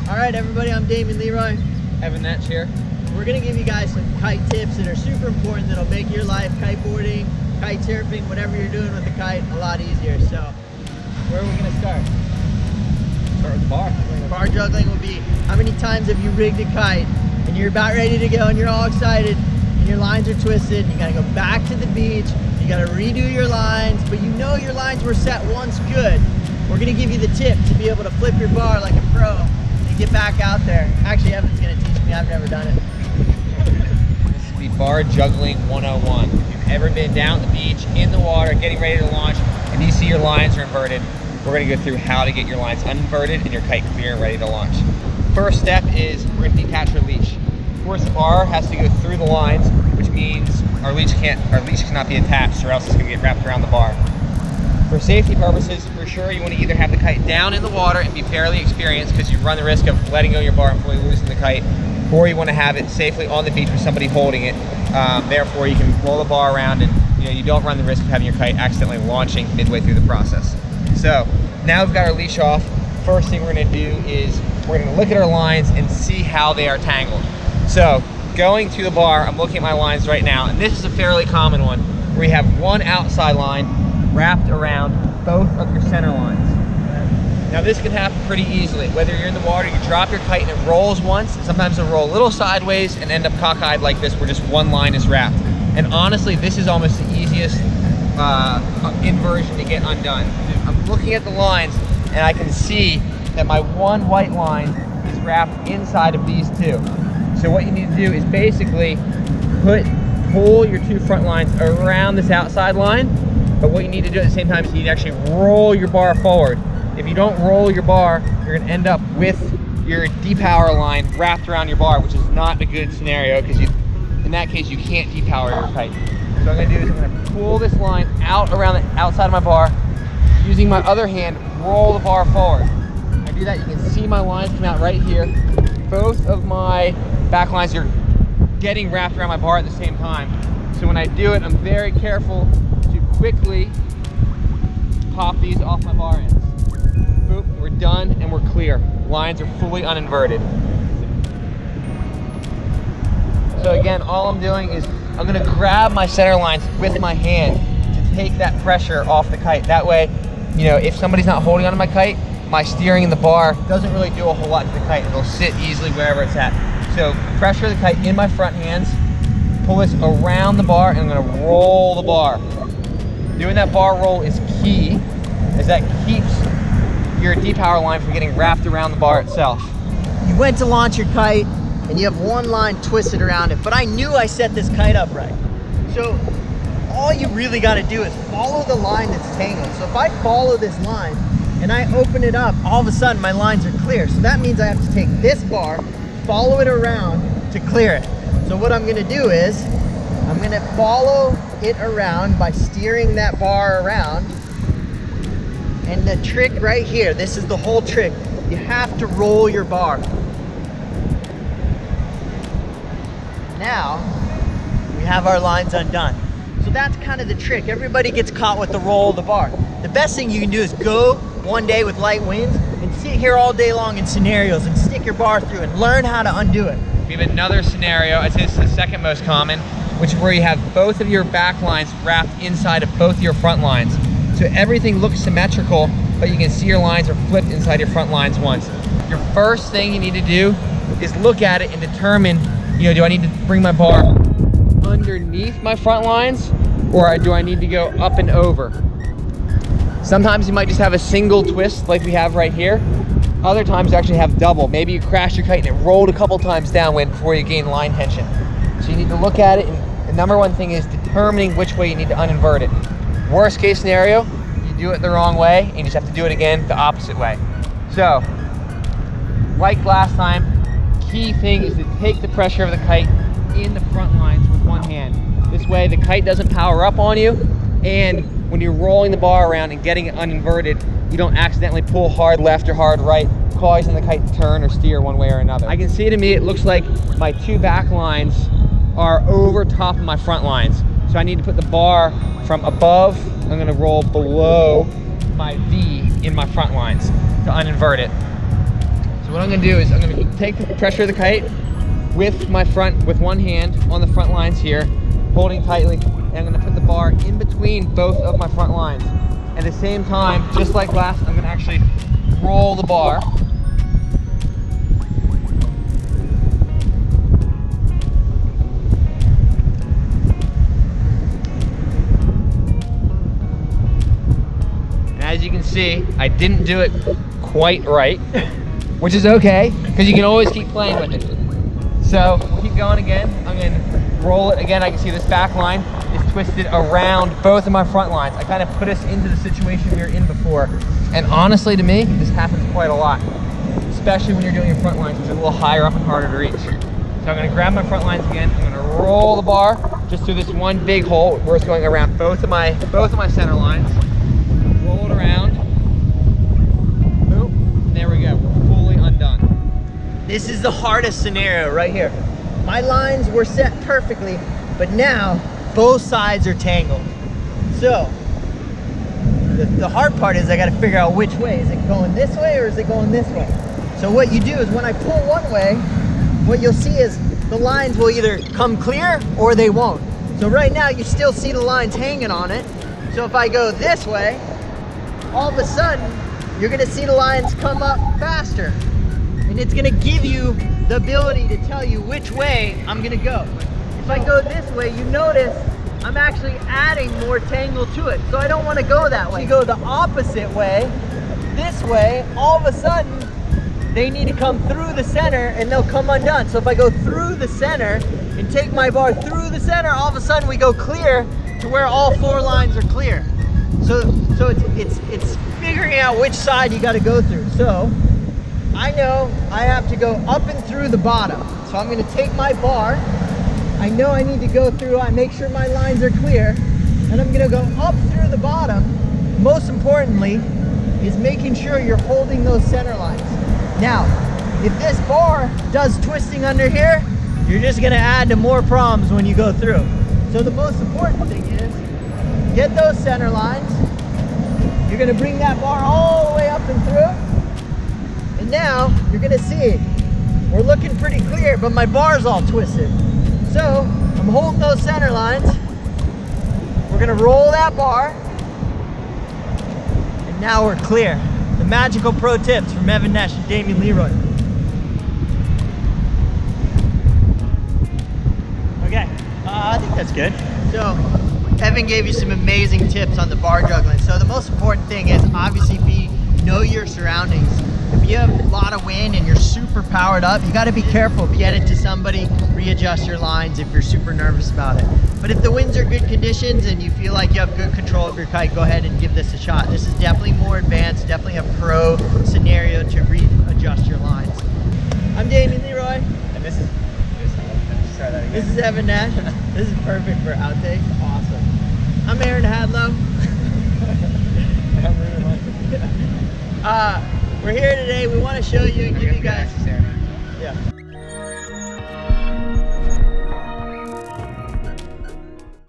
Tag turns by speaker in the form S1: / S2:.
S1: All right, everybody, I'm Damien, LeRoy.
S2: Evan Netsch here.
S1: We're gonna give you guys some kite tips that are super important that'll make your life kiteboarding, kite surfing, whatever you're doing with the kite, a lot easier. So, where are we gonna start?
S2: Start with the bar.
S1: Bar juggling will be, how many times have you rigged a kite and you're about ready to go and you're all excited and your lines are twisted, you gotta go back to the beach, you gotta redo your lines, but you know your lines were set once good. We're gonna give you the tip to be able to flip your bar like a pro and get back out there. Actually, Evan's gonna teach me, I've never done it.
S2: This is the bar juggling 101. If you've ever been down at the beach, in the water, getting ready to launch, and you see your lines are inverted, we're gonna go through how to get your lines uninverted and your kite clear and ready to launch. First step is we're gonna detach our leash. Of course, the bar has to go through the lines, which means our leash cannot be attached or else it's gonna get wrapped around the bar. For safety purposes, for sure, you want to either have the kite down in the water and be fairly experienced because you run the risk of letting go your bar and fully losing the kite, or you want to have it safely on the beach with somebody holding it. Therefore, you can roll the bar around and you don't run the risk of having your kite accidentally launching midway through the process. So now we've got our leash off. First thing we're going to do is we're going to look at our lines and see how they are tangled. So going to the bar, I'm looking at my lines right now, and this is a fairly common one where you have one outside line wrapped around both of your center lines. Now this can happen pretty easily. Whether you're in the water, you drop your kite and it rolls once, and sometimes it'll roll a little sideways and end up cockeyed like this where just one line is wrapped. And honestly, this is almost the easiest inversion to get undone. I'm looking at the lines and I can see that my one white line is wrapped inside of these two. So what you need to do is basically pull your two front lines around this outside line. But what you need to do at the same time is you need to actually roll your bar forward. If you don't roll your bar, you're gonna end up with your depower line wrapped around your bar, which is not a good scenario because in that case, you can't depower your kite. So what I'm gonna do is I'm gonna pull this line out around the outside of my bar, using my other hand, roll the bar forward. I do that, you can see my lines come out right here. Both of my back lines are getting wrapped around my bar at the same time. So when I do it, I'm very careful quickly pop these off my bar ends. Boop, we're done and we're clear. Lines are fully uninverted. So again, all I'm doing is I'm gonna grab my center lines with my hand to take that pressure off the kite. That way, if somebody's not holding onto my kite, my steering in the bar doesn't really do a whole lot to the kite. It'll sit easily wherever it's at. So pressure the kite in my front hands, pull this around the bar, and I'm gonna roll the bar. Doing that bar roll is key, as that keeps your depower line from getting wrapped around the bar itself.
S1: You went to launch your kite and you have one line twisted around it, but I knew I set this kite up right. So all you really got to do is follow the line that's tangled. So if I follow this line and I open it up, all of a sudden my lines are clear. So that means I have to take this bar, follow it around to clear it. So what I'm going to do is I'm going to follow it around by steering that bar around. And the trick right here, this is the whole trick. You have to roll your bar. Now, we have our lines undone. So that's kind of the trick. Everybody gets caught with the roll of the bar. The best thing you can do is go one day with light winds and sit here all day long in scenarios and stick your bar through and learn how to undo it.
S2: We have another scenario, I'd say this is the second most common, which is where you have both of your back lines wrapped inside of both of your front lines. So everything looks symmetrical, but you can see your lines are flipped inside your front lines once. Your first thing you need to do is look at it and determine, do I need to bring my bar underneath my front lines, or do I need to go up and over? Sometimes you might just have a single twist like we have right here. Other times you actually have double. Maybe you crashed your kite and it rolled a couple times downwind before you gain line tension. So you need to look at it, and the number one thing is determining which way you need to uninvert it. Worst case scenario, you do it the wrong way and you just have to do it again the opposite way. So, like last time, key thing is to take the pressure of the kite in the front lines with one hand. This way the kite doesn't power up on you, and when you're rolling the bar around and getting it uninverted, you don't accidentally pull hard left or hard right, causing the kite to turn or steer one way or another. I can see to me it looks like my two back lines are over top of my front lines. So I need to put the bar from above, I'm gonna roll below my V in my front lines to uninvert it. So what I'm gonna do is I'm gonna take the pressure of the kite with one hand on the front lines here, holding tightly, and I'm gonna put the bar in between both of my front lines. At the same time, just like last, I'm gonna actually roll the bar. And as you can see, I didn't do it quite right, which is okay, because you can always keep playing with it. So keep going again. I'm gonna roll it again. I can see this back line is twisted around both of my front lines. I kind of put us into the situation we were in before. And honestly, to me, this happens quite a lot, especially when you're doing your front lines, which are a little higher up and harder to reach. So I'm gonna grab my front lines again. I'm gonna roll the bar just through this one big hole where it's going around both of my center lines. Roll it around. Boom. And there we go. We're fully undone.
S1: This is the hardest scenario right here. My lines were set perfectly, but now both sides are tangled. So the hard part is I got to figure out which way. Is it going this way or is it going this way? So what you do is when I pull one way, what you'll see is the lines will either come clear or they won't. So right now you still see the lines hanging on it. So if I go this way, all of a sudden you're going to see the lines come up faster. And it's gonna give you the ability to tell you which way I'm gonna go. If I go this way, you notice I'm actually adding more tangle to it. So I don't wanna go that way. You go the opposite way, this way, all of a sudden, they need to come through the center and they'll come undone. So if I go through the center and take my bar through the center, all of a sudden we go clear to where all 4 lines are clear. So it's figuring out which side you gotta go through. So I know I have to go up and through the bottom. So I'm gonna take my bar. I know I need to go through, I make sure my lines are clear, and I'm gonna go up through the bottom. Most importantly is making sure you're holding those center lines. Now, if this bar does twisting under here, you're just gonna add to more problems when you go through. So the most important thing is, get those center lines. You're gonna bring that bar all the way up and through. And now you're gonna see we're looking pretty clear, but my bar's all twisted. So I'm holding those center lines. We're gonna roll that bar, and now we're clear. The magical pro tips from Evan Netsch and Damien LeRoy. Okay, I think that's good. So Evan gave you some amazing tips on the bar juggling. So the most important thing is obviously know your surroundings. If you have a lot of wind and you're super powered up, you got to be careful. Get it to somebody, readjust your lines if you're super nervous about it. But if the winds are good conditions and you feel like you have good control of your kite, go ahead and give this a shot. This is definitely more advanced, definitely a pro scenario to readjust your lines. I'm Damien LeRoy.
S2: And this is try that again.
S1: This is Evan Netsch. This is perfect for outtakes. Awesome. I'm Aaron Hadlow.
S2: I'm really liking it.
S1: We're here today. We want to show you and give you guys.
S2: Access there.
S1: Yeah.